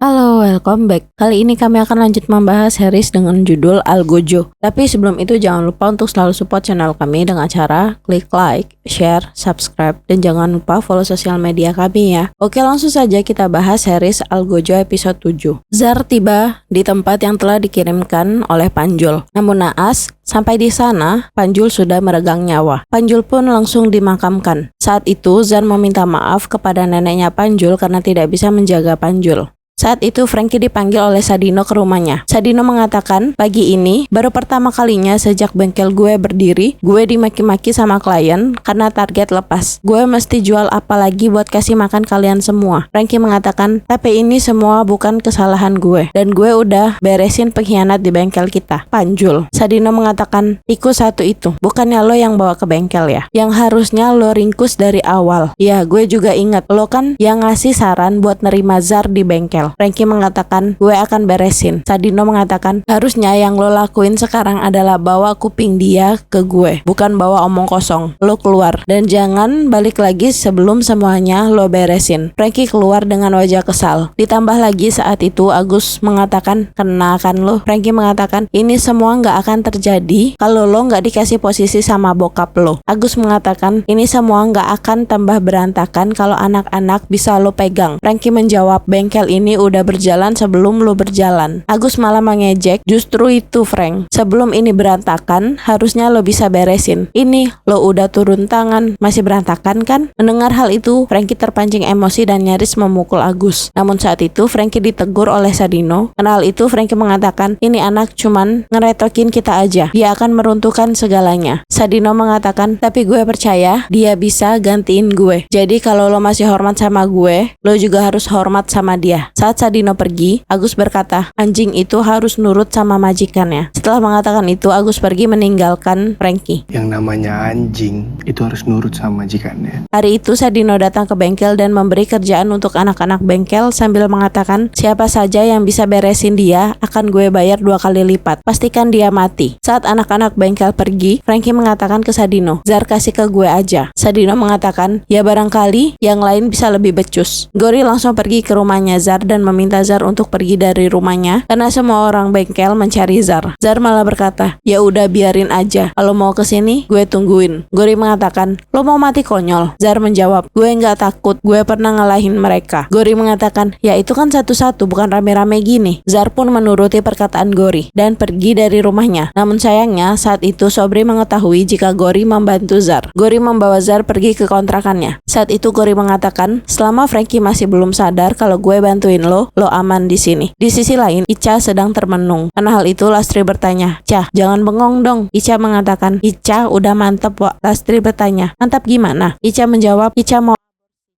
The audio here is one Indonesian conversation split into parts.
Halo, welcome back. Kali ini kami akan lanjut membahas series dengan judul Algojo. Tapi sebelum itu jangan lupa untuk selalu support channel kami dengan cara klik like, share, subscribe, dan jangan lupa follow sosial media kami ya. Oke, langsung saja kita bahas series Algojo episode 7. Zar tiba di tempat yang telah dikirimkan oleh Panjul. Namun naas, sampai di sana, Panjul sudah meregang nyawa. Panjul pun langsung dimakamkan. Saat itu, Zar meminta maaf kepada neneknya Panjul karena tidak bisa menjaga Panjul. Saat itu Franky dipanggil oleh Sadino ke rumahnya. Sadino mengatakan, pagi ini baru pertama kalinya sejak bengkel gue berdiri, gue dimaki-maki sama klien karena target lepas. Gue mesti jual apa lagi buat kasih makan kalian semua. Franky mengatakan, tapi ini semua bukan kesalahan gue. Dan gue udah beresin pengkhianat di bengkel kita. Panjul. Sadino mengatakan, ikut satu itu. Bukannya lo yang bawa ke bengkel ya? Yang harusnya lo ringkus dari awal. Ya, gue juga ingat. Lo kan yang ngasih saran buat nerima Zar di bengkel. Franky mengatakan, gue akan beresin. Sadino mengatakan, harusnya yang lo lakuin sekarang adalah bawa kuping dia ke gue, bukan bawa omong kosong. Lo keluar, dan jangan balik lagi sebelum semuanya lo beresin. Franky keluar dengan wajah kesal. Ditambah lagi saat itu Agus mengatakan, kenakan lo. Franky mengatakan, ini semua nggak akan terjadi kalau lo nggak dikasih posisi sama bokap lo. Agus mengatakan, ini semua nggak akan tambah berantakan kalau anak-anak bisa lo pegang. Franky menjawab, bengkel ini udah berjalan sebelum lo berjalan. Agus malah mengejek, justru itu Frank, sebelum ini berantakan harusnya lo bisa beresin. Ini lo udah turun tangan, masih berantakan kan? Mendengar hal itu, Franky terpancing emosi dan nyaris memukul Agus. Namun saat itu Franky ditegur oleh Sadino. Karena hal itu Franky mengatakan, ini anak cuman ngeretokin kita aja, dia akan meruntuhkan segalanya. Sadino mengatakan, tapi gue percaya dia bisa gantiin gue. Jadi kalau lo masih hormat sama gue, lo juga harus hormat sama dia. Saat Sadino pergi, Agus berkata, anjing itu harus nurut sama majikannya. Setelah mengatakan itu, Agus pergi meninggalkan Franky. Yang namanya anjing itu harus nurut sama majikannya. Hari itu Sadino datang ke bengkel dan memberi kerjaan untuk anak-anak bengkel sambil mengatakan, siapa saja yang bisa beresin dia akan gue bayar 2 kali lipat. Pastikan dia mati. Saat anak-anak bengkel pergi, Franky mengatakan ke Sadino, Zar kasih ke gue aja. Sadino mengatakan, ya barangkali yang lain bisa lebih becus. Gori langsung pergi ke rumahnya Zar dan meminta Zar untuk pergi dari rumahnya karena semua orang bengkel mencari Zar. Zar malah berkata, ya udah biarin aja. Kalau mau kesini, gue tungguin. Gori mengatakan, lo mau mati konyol? Zar menjawab, gue nggak takut. Gue pernah ngalahin mereka. Gori mengatakan, ya itu kan satu-satu, bukan rame-rame gini. Zar pun menuruti perkataan Gori dan pergi dari rumahnya. Namun sayangnya saat itu Sobri mengetahui jika Gori membantu Zar. Gori membawa Zar pergi ke kontrakannya. Saat itu Gori mengatakan, selama Franky masih belum sadar kalau gue bantuin lo aman di sini. Di sisi lain, Ica sedang termenung. Karena hal itu Lastri bertanya, Cah, jangan bengong dong. Ica mengatakan, Ica udah mantep, Wak. Lastri bertanya, mantap gimana? Ica menjawab, Ica mau.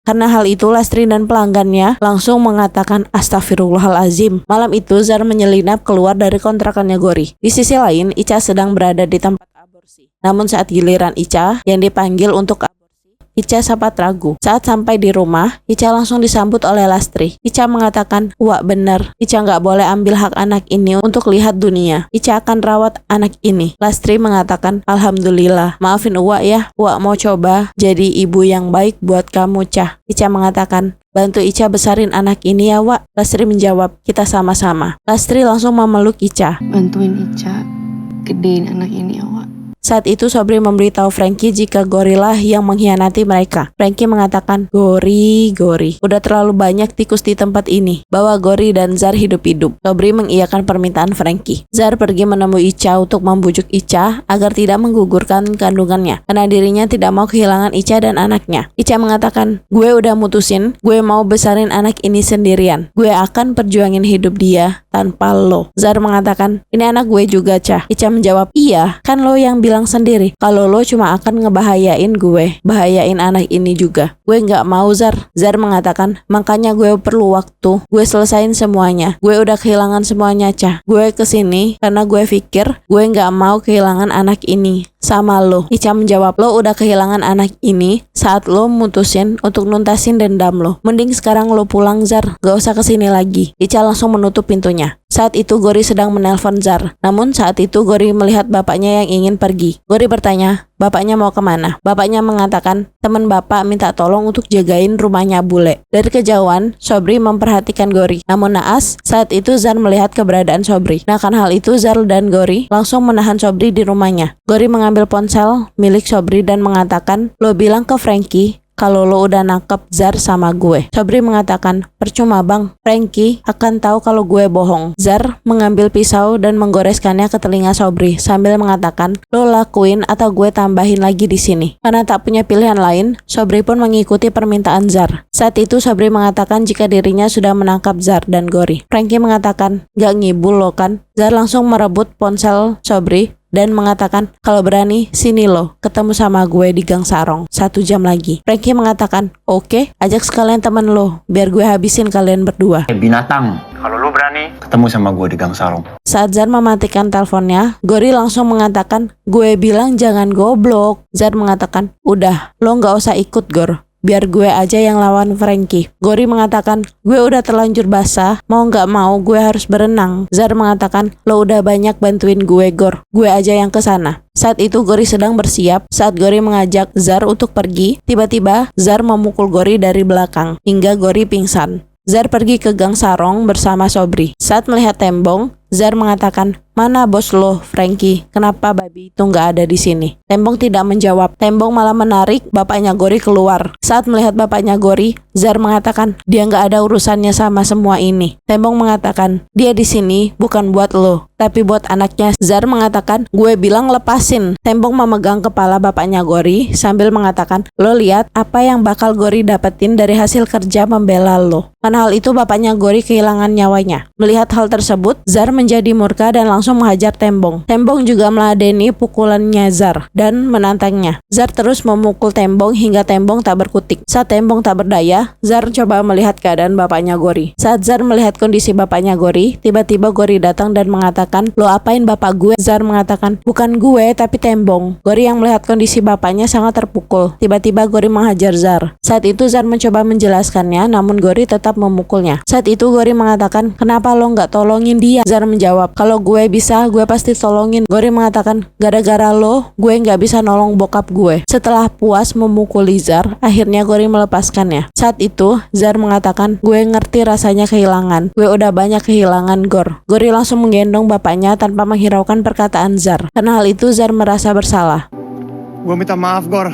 Karena hal itu Lastri dan pelanggannya langsung mengatakan astagfirullahalazim. Malam itu Zar menyelinap keluar dari kontrakannya Gori. Di sisi lain, Ica sedang berada di tempat aborsi. Namun saat giliran Ica yang dipanggil untuk Ica sempat ragu. Saat sampai di rumah, Ica langsung disambut oleh Lastri. Ica mengatakan, wah bener, Ica nggak boleh ambil hak anak ini untuk lihat dunia. Ica akan rawat anak ini. Lastri mengatakan, alhamdulillah, maafin Uwa ya, Uwa mau coba jadi ibu yang baik buat kamu, Cah. Ica mengatakan, bantu Ica besarin anak ini ya, Wak. Lastri menjawab, kita sama-sama. Lastri langsung memeluk Ica. Bantuin Ica gedein anak ini ya, Wak. Saat itu Sobri memberitahu Franky jika Gori lah yang mengkhianati mereka. Franky mengatakan, Gori, udah terlalu banyak tikus di tempat ini. Bawa Gori dan Zar hidup-hidup. Sobri mengiyakan permintaan Franky. Zar pergi menemui Ica untuk membujuk Ica agar tidak menggugurkan kandungannya, karena dirinya tidak mau kehilangan Ica dan anaknya. Ica mengatakan, gue udah mutusin, gue mau besarin anak ini sendirian. Gue akan perjuangin hidup dia tanpa lo. Zar mengatakan, ini anak gue juga, Cah. Ica menjawab, iya, kan lo yang bilang sendiri kalau lo cuma akan ngebahayain gue, bahayain anak ini juga. Gue nggak mau, Zar. Zar mengatakan, makanya gue perlu waktu. Gue selesain semuanya. Gue udah kehilangan semuanya, Cah. Gue kesini karena gue pikir gue nggak mau kehilangan anak ini sama lo. Ica menjawab, lo udah kehilangan anak ini saat lo mutusin untuk nuntasin dendam lo. Mending sekarang lo pulang, Zar. Gak usah kesini lagi. Ica langsung menutup pintunya. Saat itu Gori sedang menelpon Zar. Namun saat itu Gori melihat bapaknya yang ingin pergi. Gori bertanya, bapaknya mau kemana? Bapaknya mengatakan, teman bapak minta tolong untuk jagain rumahnya bule. Dari kejauhan, Sobri memperhatikan Gori. Namun naas, saat itu Zar melihat keberadaan Sobri. Nah, akan hal itu Zar dan Gori langsung menahan Sobri di rumahnya. Gori mengambil ponsel milik Sobri dan mengatakan, lo bilang ke Frankie kalau lo udah nangkep Zar sama gue. Sobri mengatakan, percuma bang, Frankie akan tahu kalau gue bohong. Zar mengambil pisau dan menggoreskannya ke telinga Sobri sambil mengatakan, lo lakuin atau gue tambahin lagi di sini. Karena tak punya pilihan lain, Sobri pun mengikuti permintaan Zar. Saat itu Sobri mengatakan jika dirinya sudah menangkap Zar dan Gori. Frankie mengatakan, gak ngibul lo kan? Zar langsung merebut ponsel Sobri dan mengatakan, kalau berani sini lo ketemu sama gue di Gang Sarong 1 jam lagi. Frankie mengatakan, oke, ajak sekalian temen lo biar gue habisin kalian berdua. Binatang, kalau lu berani ketemu sama gue di Gang Sarong. Saat Zar mematikan teleponnya, Gori langsung mengatakan, gue bilang jangan goblok. Zar mengatakan, udah, lo gak usah ikut Gor, biar gue aja yang lawan Frankie. Gori mengatakan, gue udah terlanjur basah, mau gak mau gue harus berenang. Zar mengatakan, lo udah banyak bantuin gue Gor, gue aja yang kesana. Saat itu Gori sedang bersiap. Saat Gori mengajak Zar untuk pergi, tiba-tiba Zar memukul Gori dari belakang hingga Gori pingsan. Zar pergi ke Gang Sarong bersama Sobri. Saat melihat Tembong, Zar mengatakan, mana bos lo, Frankie? Kenapa babi itu nggak ada di sini? Tembong tidak menjawab. Tembong malah menarik bapaknya Gori keluar. Saat melihat bapaknya Gori, Zar mengatakan, dia nggak ada urusannya sama semua ini. Tembong mengatakan, dia di sini bukan buat lo, tapi buat anaknya. Zar mengatakan, gue bilang lepasin. Tembong memegang kepala bapaknya Gori sambil mengatakan, lo lihat apa yang bakal Gori dapetin dari hasil kerja membela lo. Karena hal itu bapaknya Gori kehilangan nyawanya. Melihat hal tersebut, Zar menjadi murka dan langsung menghajar Tembong. Tembong juga meladeni pukulannya Zar dan menantangnya. Zar terus memukul Tembong hingga Tembong tak berkutik. Saat Tembong tak berdaya, Zar coba melihat keadaan bapaknya Gori. Saat Zar melihat kondisi bapaknya Gori, tiba-tiba Gori datang dan mengatakan, lo apain bapak gue? Zar mengatakan, bukan gue tapi Tembong. Gori yang melihat kondisi bapaknya sangat terpukul. Tiba-tiba Gori menghajar Zar. Saat itu Zar mencoba menjelaskannya, namun Gori tetap memukulnya. Saat itu Gori mengatakan, kenapa lo nggak tolongin dia? Zar menjawab, kalau gue bisa, gue pasti tolongin. Gori mengatakan, gara-gara lo, gue nggak bisa nolong bokap gue. Setelah puas memukuli Zar, akhirnya Gori melepaskannya. Saat itu, Zar mengatakan, gue ngerti rasanya kehilangan. Gue udah banyak kehilangan Gor. Gori langsung menggendong bapaknya tanpa menghiraukan perkataan Zar. Karena hal itu, Zar merasa bersalah. Gue minta maaf, Gor.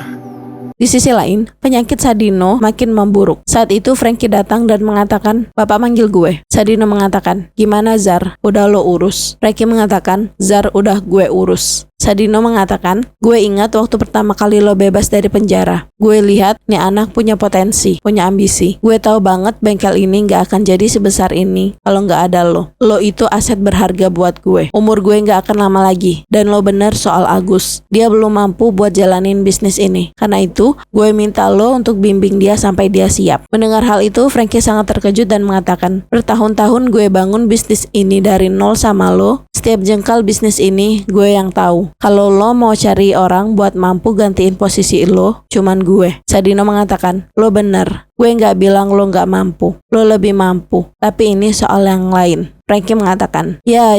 Di sisi lain, penyakit Sadino makin memburuk. Saat itu Frankie datang dan mengatakan, bapak manggil gue. Sadino mengatakan, gimana Zar? Udah lo urus? Frankie mengatakan, Zar udah gue urus. Sadino mengatakan, gue ingat waktu pertama kali lo bebas dari penjara. Gue lihat nih anak punya potensi, punya ambisi. Gue tahu banget bengkel ini gak akan jadi sebesar ini kalau gak ada lo. Lo itu aset berharga buat gue. Umur gue gak akan lama lagi. Dan lo bener soal Agus. Dia belum mampu buat jalanin bisnis ini. Karena itu, gue minta lo untuk bimbing dia sampai dia siap. Mendengar hal itu, Frankie sangat terkejut dan mengatakan, bertahun-tahun gue bangun bisnis ini dari nol sama lo. Setiap jengkal bisnis ini gue yang tahu. Kalau lo mau cari orang buat mampu gantiin posisi lo, cuman gue. Sadino mengatakan, lo bener. Gue nggak bilang lo nggak mampu. Lo lebih mampu. Tapi ini soal yang lain. Frankie mengatakan, ya,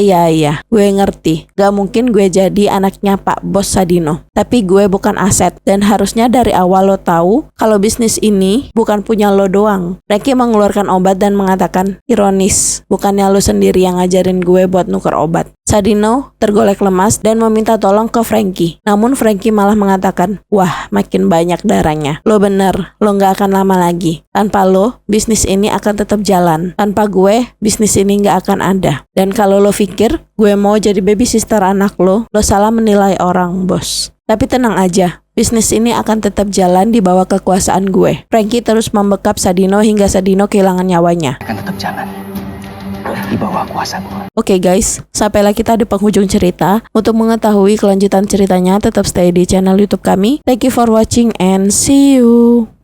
gue ngerti. Gak mungkin gue jadi anaknya Pak Bos Sadino. Tapi gue bukan aset. Dan harusnya dari awal lo tahu kalau bisnis ini bukan punya lo doang. Frankie mengeluarkan obat dan mengatakan, ironis. Bukannya lo sendiri yang ngajarin gue buat nuker obat. Sadino tergolek lemas dan meminta tolong ke Frankie. Namun Frankie malah mengatakan, wah makin banyak darahnya. Lo bener, lo gak akan lama lagi. Tanpa lo, bisnis ini akan tetap jalan. Tanpa gue, bisnis ini gak akan ada. Dan kalau lo pikir gue mau jadi baby sister anak lo salah menilai orang, bos. Tapi tenang aja, bisnis ini akan tetap jalan di bawah kekuasaan gue. Frankie terus membekap Sadino hingga Sadino kehilangan nyawanya. Akan tetap jalan di bawah kuasa gue. Oke guys, sampailah kita di penghujung cerita. Untuk mengetahui kelanjutan ceritanya, tetap stay di channel YouTube kami. Thank you for watching and see you.